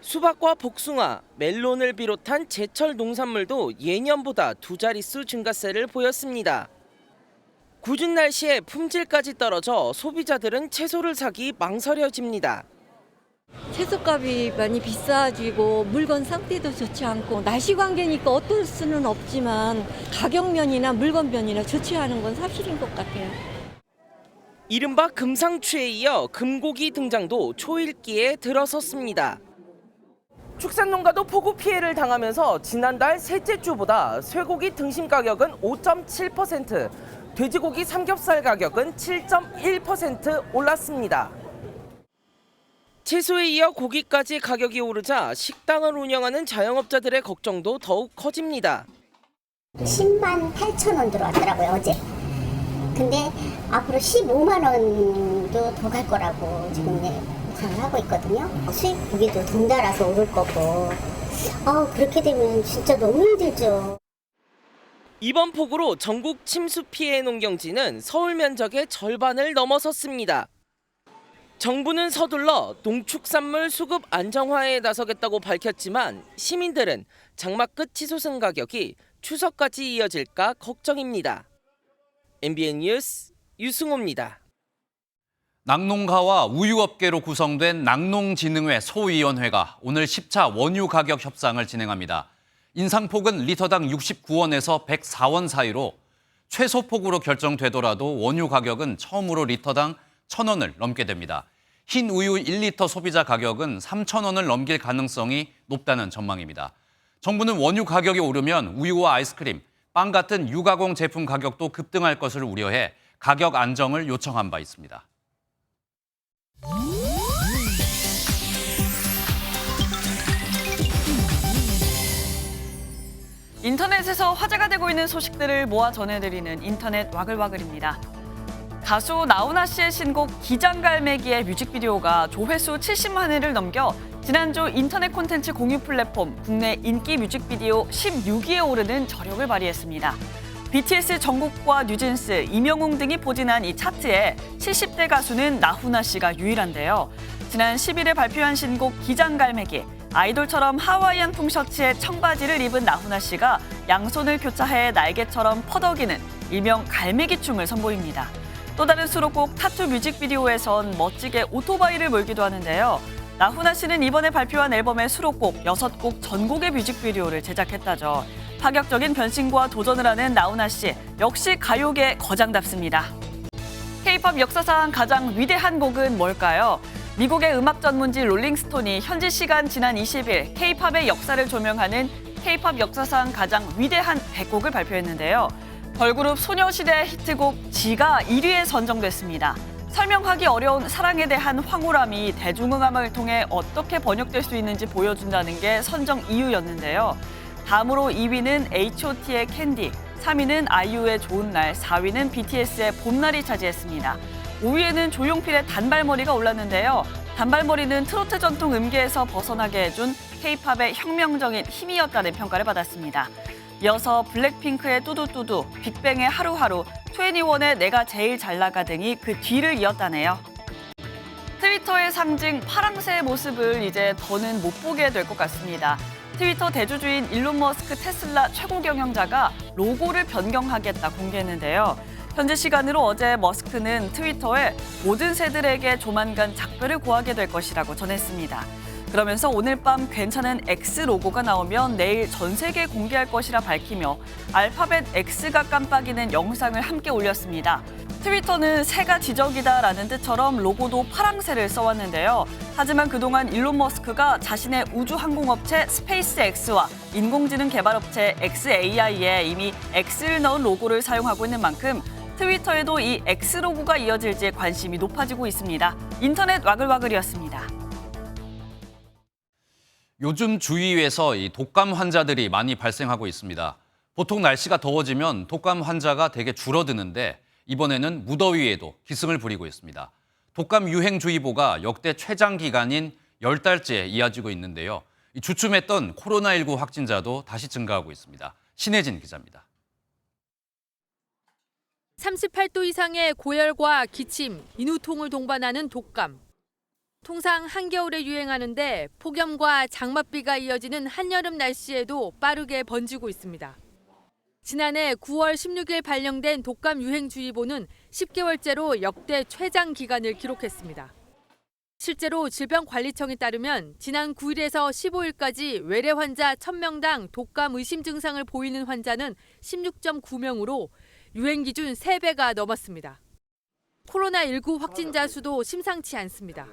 수박과 복숭아, 멜론을 비롯한 제철 농산물도 예년보다 2자릿수 증가세를 보였습니다. 궂은 날씨에 품질까지 떨어져 소비자들은 채소를 사기 망설여집니다. 채소값이 많이 비싸지고 물건 상태도 좋지 않고 날씨 관계니까 어떨 수는 없지만 가격 면이나 물건 면이나 좋지 않은 건 사실인 것 같아요. 이른바 금상추에 이어 금고기 등장도 초읽기에 들어섰습니다. 축산농가도 폭우 피해를 당하면서 지난달 셋째 주보다 쇠고기 등심 가격은 5.7%, 돼지고기 삼겹살 가격은 7.1% 올랐습니다. 채소에 이어 고기까지 가격이 오르자 식당을 운영하는 자영업자들의 걱정도 더욱 커집니다. 10만 8천 원 들어왔더라고요, 어제. 근데 앞으로 15만 원도 더 갈 거라고 지금 예상을 하고 있거든요. 수입 고기도 덩달아서 오를 거고. 그렇게 되면 진짜 너무 힘들죠. 이번 폭우로 전국 침수 피해 농경지는 서울 면적의 절반을 넘어섰습니다. 정부는 서둘러 농축산물 수급 안정화에 나서겠다고 밝혔지만 시민들은 장마 끝 치솟은 가격이 추석까지 이어질까 걱정입니다. MBN 뉴스 유승호입니다. 낙농가와 우유업계로 구성된 낙농진흥회 소위원회가 오늘 10차 원유 가격 협상을 진행합니다. 인상폭은 리터당 69원에서 104원 사이로 최소폭으로 결정되더라도 원유 가격은 처음으로 리터당 1,000원을 넘게 됩니다. 흰 우유 1리터 소비자 가격은 3,000원을 넘길 가능성이 높다는 전망입니다. 정부는 원유 가격이 오르면 우유와 아이스크림, 빵 같은 유가공 제품 가격도 급등할 것을 우려해 가격 안정을 요청한 바 있습니다. 인터넷에서 화제가 되고 있는 소식들을 모아 전해드리는 인터넷 와글와글입니다. 가수 나훈아 씨의 신곡 기장갈매기의 뮤직비디오가 조회수 70만 회를 넘겨 지난주 인터넷 콘텐츠 공유 플랫폼 국내 인기 뮤직비디오 16위에 오르는 저력을 발휘했습니다. BTS 정국과 뉴진스, 임영웅 등이 포진한 이 차트에 70대 가수는 나훈아 씨가 유일한데요. 지난 10일에 발표한 신곡 기장갈매기, 아이돌처럼 하와이안 풍셔츠에 청바지를 입은 나훈아 씨가 양손을 교차해 날개처럼 퍼덕이는 일명 갈매기춤을 선보입니다. 또 다른 수록곡 타투 뮤직비디오에선 멋지게 오토바이를 몰기도 하는데요. 나훈아 씨는 이번에 발표한 앨범의 수록곡 6곡 전곡의 뮤직비디오를 제작했다죠. 파격적인 변신과 도전을 하는 나훈아 씨, 역시 가요계 거장답습니다. K-팝 역사상 가장 위대한 곡은 뭘까요? 미국의 음악 전문지 롤링스톤이 현지 시간 지난 20일 K-팝의 역사를 조명하는 K-팝 역사상 가장 위대한 100곡을 발표했는데요. 걸그룹 소녀시대 히트곡 지가 1위에 선정됐습니다. 설명하기 어려운 사랑에 대한 황홀함이 대중음악을 통해 어떻게 번역될 수 있는지 보여준다는 게 선정 이유였는데요. 다음으로 2위는 H.O.T의 캔디, 3위는 아이유의 좋은 날, 4위는 BTS의 봄날이 차지했습니다. 5위에는 조용필의 단발머리가 올랐는데요. 단발머리는 트로트 전통 음계에서 벗어나게 해준 K-팝의 혁명적인 힘이었다는 평가를 받았습니다. 이어서 블랙핑크의 뚜두뚜두, 빅뱅의 하루하루, 2NE1의 내가 제일 잘나가 등이 그 뒤를 이었다네요. 트위터의 상징 파랑새의 모습을 이제 더는 못 보게 될 것 같습니다. 트위터 대주주인 일론 머스크 테슬라 최고 경영자가 로고를 변경하겠다 공개했는데요. 현지 시간으로 어제 머스크는 트위터에 모든 새들에게 조만간 작별을 고하게 될 것이라고 전했습니다. 그러면서 오늘 밤 괜찮은 X 로고가 나오면 내일 전 세계에 공개할 것이라 밝히며 알파벳 X가 깜빡이는 영상을 함께 올렸습니다. 트위터는 새가 지적이다라는 뜻처럼 로고도 파랑새를 써왔는데요. 하지만 그동안 일론 머스크가 자신의 우주항공업체 스페이스X와 인공지능 개발업체 xAI에 이미 X를 넣은 로고를 사용하고 있는 만큼 트위터에도 이 X 로고가 이어질지에 관심이 높아지고 있습니다. 인터넷 와글와글이었습니다. 요즘 주위에서 이 독감 환자들이 많이 발생하고 있습니다. 보통 날씨가 더워지면 독감 환자가 대개 줄어드는데 이번에는 무더위에도 기승을 부리고 있습니다. 독감 유행주의보가 역대 최장 기간인 10달째 이어지고 있는데요. 주춤했던 코로나19 확진자도 다시 증가하고 있습니다. 신혜진 기자입니다. 38도 이상의 고열과 기침, 인후통을 동반하는 독감. 통상 한겨울에 유행하는데 폭염과 장맛비가 이어지는 한여름 날씨에도 빠르게 번지고 있습니다. 지난해 9월 16일 발령된 독감 유행주의보는 10개월째로 역대 최장 기간을 기록했습니다. 실제로 질병관리청에 따르면 지난 9일에서 15일까지 외래 환자 1000명당 독감 의심 증상을 보이는 환자는 16.9명으로 유행 기준 3배가 넘었습니다. 코로나19 확진자 수도 심상치 않습니다.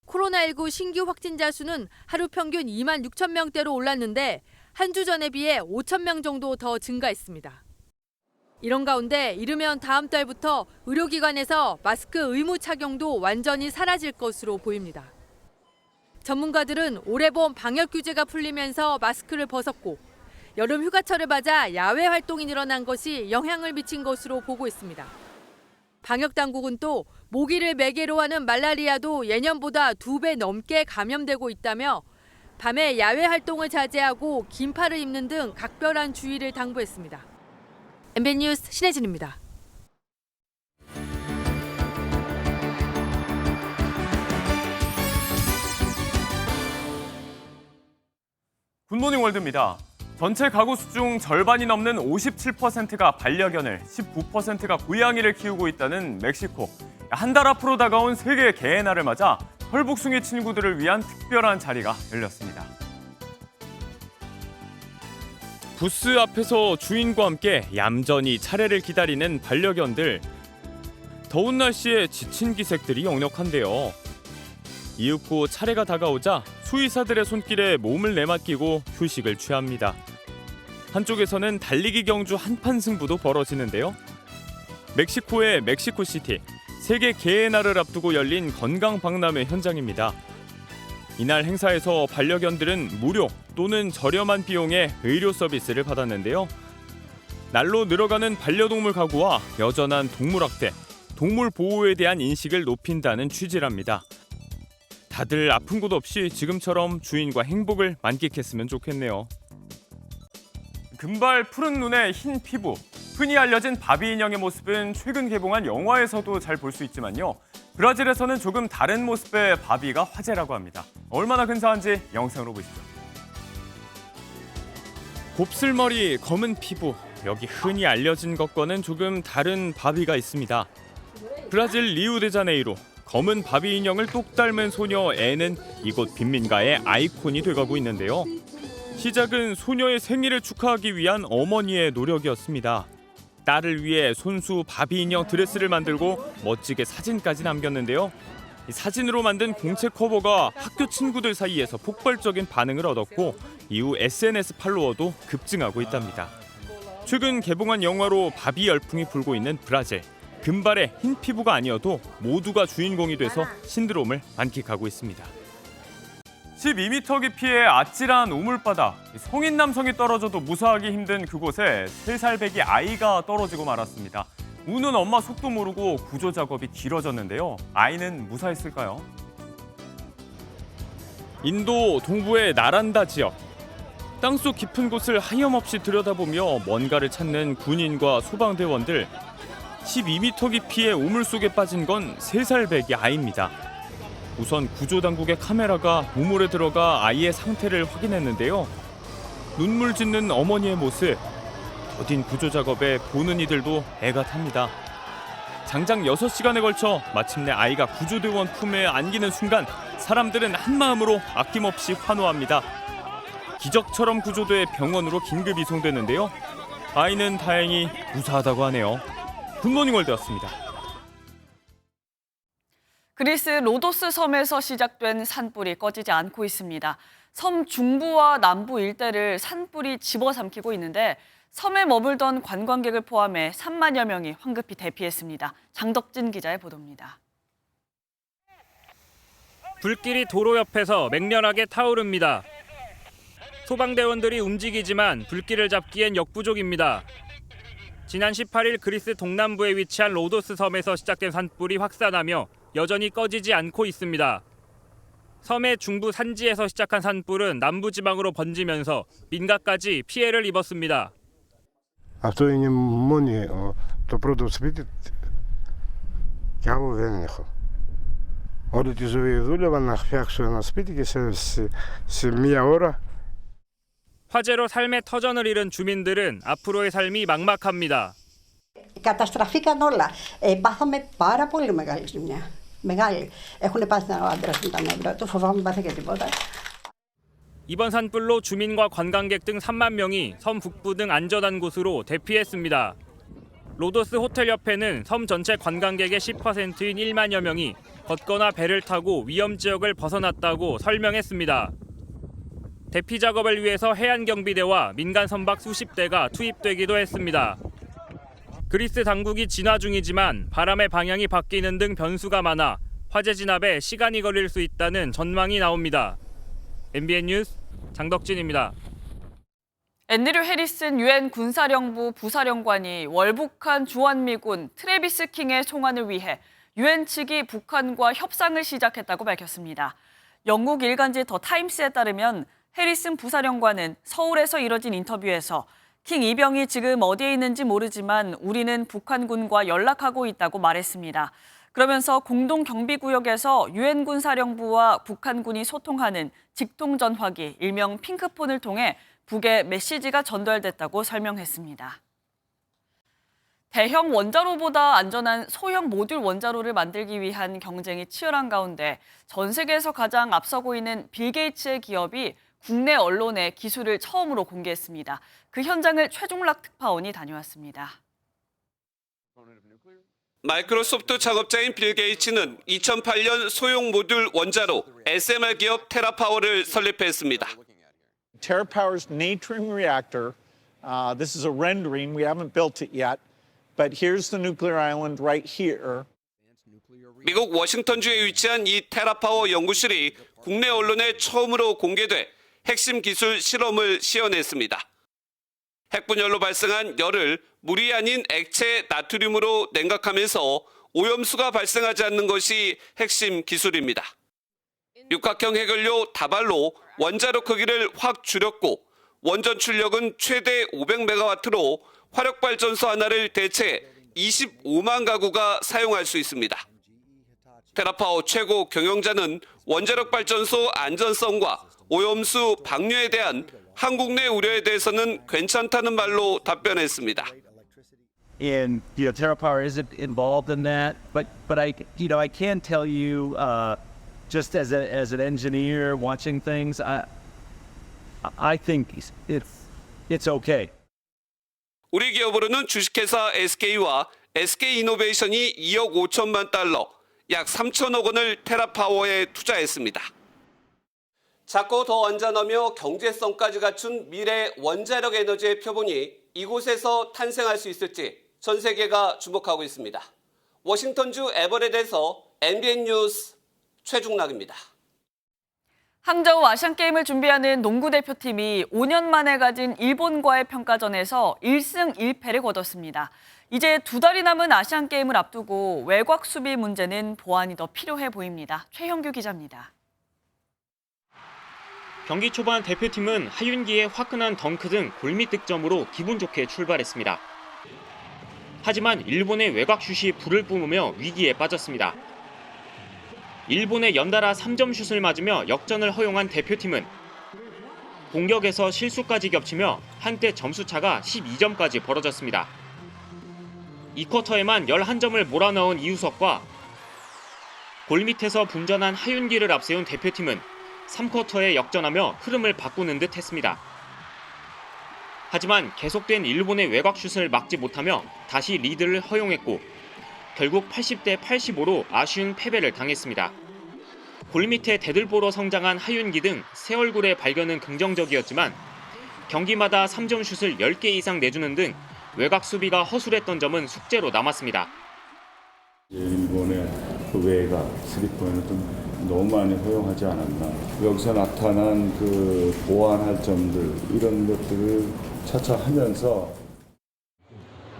코로나19 신규 확진자 수는 하루 평균 2만 6천 명대로 올랐는데 한 주 전에 비해 5천 명 정도 더 증가했습니다. 이런 가운데 이르면 다음 달부터 의료기관에서 마스크 의무 착용도 완전히 사라질 것으로 보입니다. 전문가들은 올해 봄 방역 규제가 풀리면서 마스크를 벗었고 여름 휴가철을 맞아 야외 활동이 늘어난 것이 영향을 미친 것으로 보고 있습니다. 방역 당국은 또 모기를 매개로 하는 말라리아도 예년보다 2배 넘게 감염되고 있다며 밤에 야외 활동을 자제하고 긴팔을 입는 등 각별한 주의를 당부했습니다. MBN 뉴스 신혜진입니다. 굿모닝 월드입니다. 전체 가구 수 중 절반이 넘는 57%가 반려견을, 19%가 고양이를 키우고 있다는 멕시코. 한 달 앞으로 다가온 세계 개의 날을 맞아 털복숭이 친구들을 위한 특별한 자리가 열렸습니다. 부스 앞에서 주인과 함께 얌전히 차례를 기다리는 반려견들. 더운 날씨에 지친 기색들이 역력한데요. 이윽고 차례가 다가오자 수의사들의 손길에 몸을 내맡기고 휴식을 취합니다. 한쪽에서는 달리기 경주 한판 승부도 벌어지는데요. 멕시코의 멕시코시티, 세계 개의 날을 앞두고 열린 건강 박람회 현장입니다. 이날 행사에서 반려견들은 무료 또는 저렴한 비용의 의료 서비스를 받았는데요. 날로 늘어가는 반려동물 가구와 여전한 동물학대, 동물 보호에 대한 인식을 높인다는 취지랍니다. 다들 아픈 곳 없이 지금처럼 주인과 행복을 만끽했으면 좋겠네요. 금발 푸른 눈에 흰 피부, 흔히 알려진 바비 인형의 모습은 최근 개봉한 영화에서도 잘 볼 수 있지만요. 브라질에서는 조금 다른 모습의 바비가 화제라고 합니다. 얼마나 근사한지 영상으로 보시죠. 곱슬머리, 검은 피부, 여기 흔히 알려진 것과는 조금 다른 바비가 있습니다. 브라질 리우데자네이루, 검은 바비 인형을 똑 닮은 소녀 앤은 이곳 빈민가의 아이콘이 돼가고 있는데요. 키 작은 소녀의 생일을 축하하기 위한 어머니의 노력이었습니다. 딸을 위해 손수 바비 인형 드레스를 만들고 멋지게 사진까지 남겼는데요. 이 사진으로 만든 공채 커버가 학교 친구들 사이에서 폭발적인 반응을 얻었고 이후 SNS 팔로워도 급증하고 있답니다. 최근 개봉한 영화로 바비 열풍이 불고 있는 브라질. 금발의 흰 피부가 아니어도 모두가 주인공이 돼서 신드롬을 만끽하고 있습니다. 12m 깊이의 아찔한 우물바다. 성인 남성이 떨어져도 무사하기 힘든 그곳에 3살 배기 아이가 떨어지고 말았습니다. 우는 엄마 속도 모르고 구조 작업이 길어졌는데요. 아이는 무사했을까요? 인도 동부의 나란다 지역. 땅속 깊은 곳을 하염없이 들여다보며 뭔가를 찾는 군인과 소방대원들. 12m 깊이의 우물 속에 빠진 건 3살 배기 아이입니다. 우선 구조당국의 카메라가 우물에 들어가 아이의 상태를 확인했는데요. 눈물 짓는 어머니의 모습. 더딘 구조 작업에 보는 이들도 애가 탑니다. 장장 6시간에 걸쳐 마침내 아이가 구조대원 품에 안기는 순간 사람들은 한마음으로 아낌없이 환호합니다. 기적처럼 구조돼 병원으로 긴급 이송됐는데요. 아이는 다행히 무사하다고 하네요. 굿모닝 월드였습니다. 그리스 로도스 섬에서 시작된 산불이 꺼지지 않고 있습니다. 섬 중부와 남부 일대를 산불이 집어삼키고 있는데 섬에 머물던 관광객을 포함해 3만여 명이 황급히 대피했습니다. 장덕진 기자의 보도입니다. 불길이 도로 옆에서 맹렬하게 타오릅니다. 소방대원들이 움직이지만 불길을 잡기엔 역부족입니다. 지난 18일 그리스 동남부에 위치한 로도스 섬에서 시작된 산불이 확산하며 여전히 꺼지지 않고 있습니다. 섬의 중부 산지에서 시작한 산불은 남부지방으로 번지면서 민가까지 피해를 입었습니다. А то и не мони, то продо спитит. Кяво венехо. Орути зоведулева на хфяксу на спитике се мия ора. 화재로 삶의 터전을 잃은 주민들은 앞으로의 삶이 막막합니다. Καταστραφήκαν όλα. Πάθαμε πάρα πολύ μεγάλη ζημιά. Μεγάλη. Έχουν πάθει ο άντρας μου τα νεύρα του, φοβάμαι πάθει και τίποτα. 이번 산불로 주민과 관광객 등 3만 명이 섬 북부 등 안전한 곳으로 대피했습니다. 로도스 호텔 옆에는 섬 전체 관광객의 10%인 1만여 명이 걷거나 배를 타고 위험 지역을 벗어났다고 설명했습니다. 대피 작업을 위해서 해안경비대와 민간 선박 수십 대가 투입되기도 했습니다. 그리스 당국이 진화 중이지만 바람의 방향이 바뀌는 등 변수가 많아 화재 진압에 시간이 걸릴 수 있다는 전망이 나옵니다. MBN 뉴스 장덕진입니다. 앤드류 해리슨 유엔 군사령부 부사령관이 월북한 주한미군 트래비스 킹의 송환을 위해 유엔 측이 북한과 협상을 시작했다고 밝혔습니다. 영국 일간지 더 타임스에 따르면 해리슨 부사령관은 서울에서 이뤄진 인터뷰에서 킹 이병이 지금 어디에 있는지 모르지만 우리는 북한군과 연락하고 있다고 말했습니다. 그러면서 공동경비구역에서 유엔군 사령부와 북한군이 소통하는 직통전화기, 일명 핑크폰을 통해 북에 메시지가 전달됐다고 설명했습니다. 대형 원자로보다 안전한 소형 모듈 원자로를 만들기 위한 경쟁이 치열한 가운데 전 세계에서 가장 앞서고 있는 빌 게이츠의 기업이 국내 언론에 기술을 처음으로 공개했습니다. 그 현장을 최종락 특파원이 다녀왔습니다. 마이크로소프트 작업자인 빌 게이츠는 2008년 소형 모듈 원자로 SMR 기업 테라파워를 설립했습니다. TerraPower's Natrium reactor, this is a rendering, we haven't built it yet, but here's the nuclear island right here. 미국 워싱턴주에 위치한 이 테라파워 연구실이 국내 언론에 처음으로 공개돼 핵심 기술 실험을 시연했습니다. 핵분열로 발생한 열을 물이 아닌 액체 나트륨으로 냉각하면서 오염수가 발생하지 않는 것이 핵심 기술입니다. 육각형 핵연료 다발로 원자로 크기를 확 줄였고 원전 출력은 최대 500메가와트로 화력발전소 하나를 대체 25만 가구가 사용할 수 있습니다. 테라파워 최고 경영자는 원자력 발전소 안전성과 오염수 방류에 대한 한국 내 우려에 대해서는 괜찮다는 말로 답변했습니다. And TerraPower isn't involved in that, but I can tell you, just as an engineer watching things, I think it's okay. 우리 기업으로는 주식회사 SK와 SK이노베이션이 2억 5천만 달러, 약 3천억 원을 테라파워에 투자했습니다. 작고 더 안전하며 경제성까지 갖춘 미래 원자력 에너지의 표본이 이곳에서 탄생할 수 있을지 전 세계가 주목하고 있습니다. 워싱턴주 에버렛에서 MBN 뉴스 최중락입니다. 항저우 아시안게임을 준비하는 농구 대표팀이 5년 만에 가진 일본과의 평가전에서 1승 1패를 거뒀습니다. 이제 2달이 남은 아시안게임을 앞두고 외곽 수비 문제는 보완이 더 필요해 보입니다. 최형규 기자입니다. 경기 초반 대표팀은 하윤기의 화끈한 덩크 등 골밑 득점으로 기분 좋게 출발했습니다. 하지만 일본의 외곽슛이 불을 뿜으며 위기에 빠졌습니다. 일본의 연달아 3점 슛을 맞으며 역전을 허용한 대표팀은 공격에서 실수까지 겹치며 한때 점수차가 12점까지 벌어졌습니다. 2쿼터에만 11점을 몰아넣은 이우석과 골밑에서 분전한 하윤기를 앞세운 대표팀은 3쿼터에 역전하며 흐름을 바꾸는 듯 했습니다. 하지만 계속된 일본의 외곽슛을 막지 못하며 다시 리드를 허용했고 결국 80대 85로 아쉬운 패배를 당했습니다. 골밑에 대들보로 성장한 하윤기 등 새 얼굴의 발견은 긍정적이었지만 경기마다 3점 슛을 10개 이상 내주는 등 외곽 수비가 허술했던 점은 숙제로 남았습니다. 일본의 그 외곽, 3포인트는 좀 너무 많이 허용하지 않았나. 여기서 나타난 그 보완할 점들 이런 것들을 차차 하면서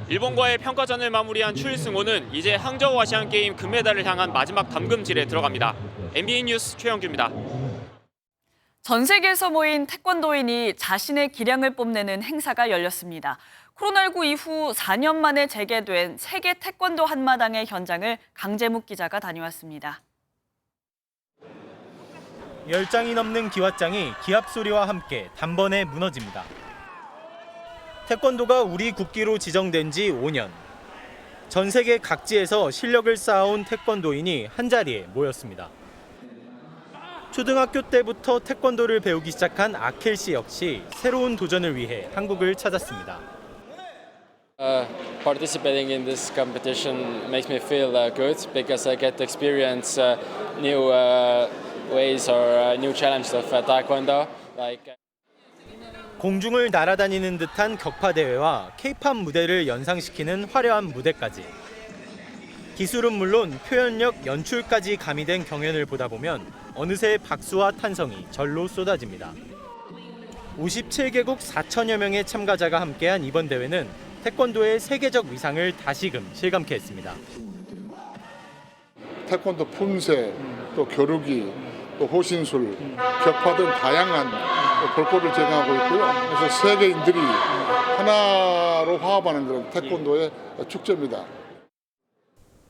일본과의 평가전을 마무리한 추일승호는 이제 항저우 아시안게임 금메달을 향한 마지막 담금질에 들어갑니다. MBN 뉴스 최영규입니다. 전 세계에서 모인 태권도인이 자신의 기량을 뽐내는 행사가 열렸습니다. 코로나19 이후 4년 만에 재개된 세계 태권도 한마당의 현장을 강재묵 기자가 다녀왔습니다. 열장이 넘는 기왓장이 기합 소리와 함께 단번에 무너집니다. 태권도가 우리 국기로 지정된 지 5년. 전 세계 각지에서 실력을 쌓아온 태권도인이 한자리에 모였습니다. 초등학교 때부터 태권도를 배우기 시작한 아켈 씨 역시 새로운 도전을 위해 한국을 찾았습니다. Participating in this competition makes me feel good because I get to experience new ways or new challenges of taekwondo. 공중을 날아다니는 듯한 격파 대회와 K-팝 무대를 연상시키는 화려한 무대까지. 기술은 물론 표현력, 연출까지 가미된 경연을 보다 보면 어느새 박수와 탄성이 절로 쏟아집니다. 57개국 4천여 명의 참가자가 함께한 이번 대회는 태권도의 세계적 위상을 다시금 실감케 했습니다. 태권도 품새, 또 겨루기, 또 호신술, 격파 등 다양한 볼거리를 제공하고 있고요. 그래서 세계인들이 하나로 화합하는 그런 태권도의 축제입니다.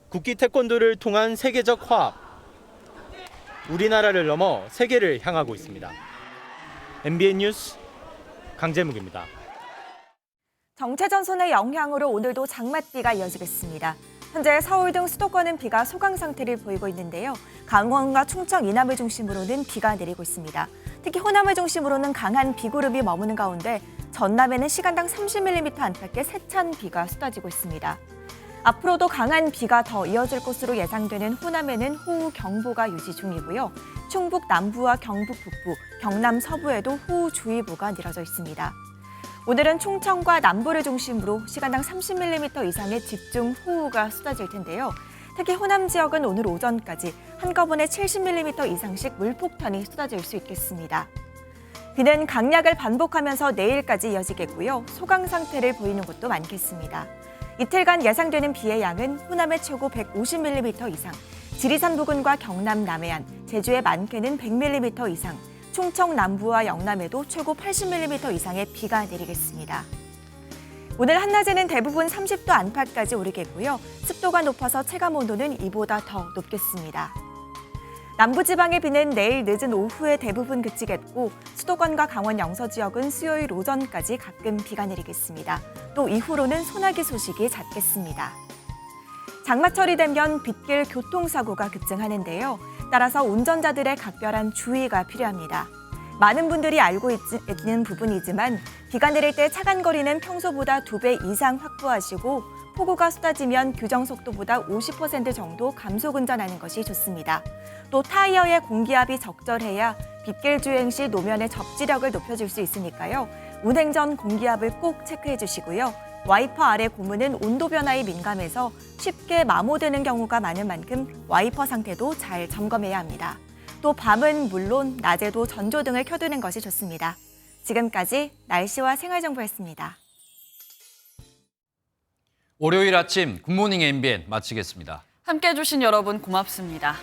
국기 태권도를 통한 세계적 화합. 우리나라를 넘어 세계를 향하고 있습니다. MBN 뉴스 강재묵입니다. 정체전선의 영향으로 오늘도 장맛비가 이어지겠습니다. 현재 서울 등 수도권은 비가 소강 상태를 보이고 있는데요. 강원과 충청 이남을 중심으로는 비가 내리고 있습니다. 특히 호남을 중심으로는 강한 비구름이 머무는 가운데 전남에는 시간당 30mm 안팎의 세찬 비가 쏟아지고 있습니다. 앞으로도 강한 비가 더 이어질 것으로 예상되는 호남에는 호우경보가 유지 중이고요. 충북 남부와 경북 북부, 경남 서부에도 호우주의보가 내려져 있습니다. 오늘은 충청과 남부를 중심으로 시간당 30mm 이상의 집중호우가 쏟아질 텐데요. 특히 호남 지역은 오늘 오전까지 한꺼번에 70mm 이상씩 물폭탄이 쏟아질 수 있겠습니다. 비는 강약을 반복하면서 내일까지 이어지겠고요. 소강 상태를 보이는 곳도 많겠습니다. 이틀간 예상되는 비의 양은 호남의 최고 150mm 이상, 지리산 부근과 경남 남해안, 제주의 많게는 100mm 이상, 충청 남부와 영남에도 최고 80mm 이상의 비가 내리겠습니다. 오늘 한낮에는 대부분 30도 안팎까지 오르겠고요. 습도가 높아서 체감온도는 이보다 더 높겠습니다. 남부지방의 비는 내일 늦은 오후에 대부분 그치겠고 수도권과 강원 영서 지역은 수요일 오전까지 가끔 비가 내리겠습니다. 또 이후로는 소나기 소식이 잦겠습니다. 장마철이 되면 빗길 교통사고가 급증하는데요. 따라서 운전자들의 각별한 주의가 필요합니다. 많은 분들이 알고 있는 부분이지만 비가 내릴 때 차간거리는 평소보다 2배 이상 확보하시고 폭우가 쏟아지면 규정 속도보다 50% 정도 감속 운전하는 것이 좋습니다. 또 타이어의 공기압이 적절해야 빗길 주행 시 노면의 접지력을 높여줄 수 있으니까요. 운행 전 공기압을 꼭 체크해 주시고요. 와이퍼 아래 고무는 온도 변화에 민감해서 쉽게 마모되는 경우가 많은 만큼 와이퍼 상태도 잘 점검해야 합니다. 또 밤은 물론 낮에도 전조등을 켜두는 것이 좋습니다. 지금까지 날씨와 생활정보였습니다. 월요일 아침 굿모닝 MBN 마치겠습니다. 함께해 주신 여러분 고맙습니다.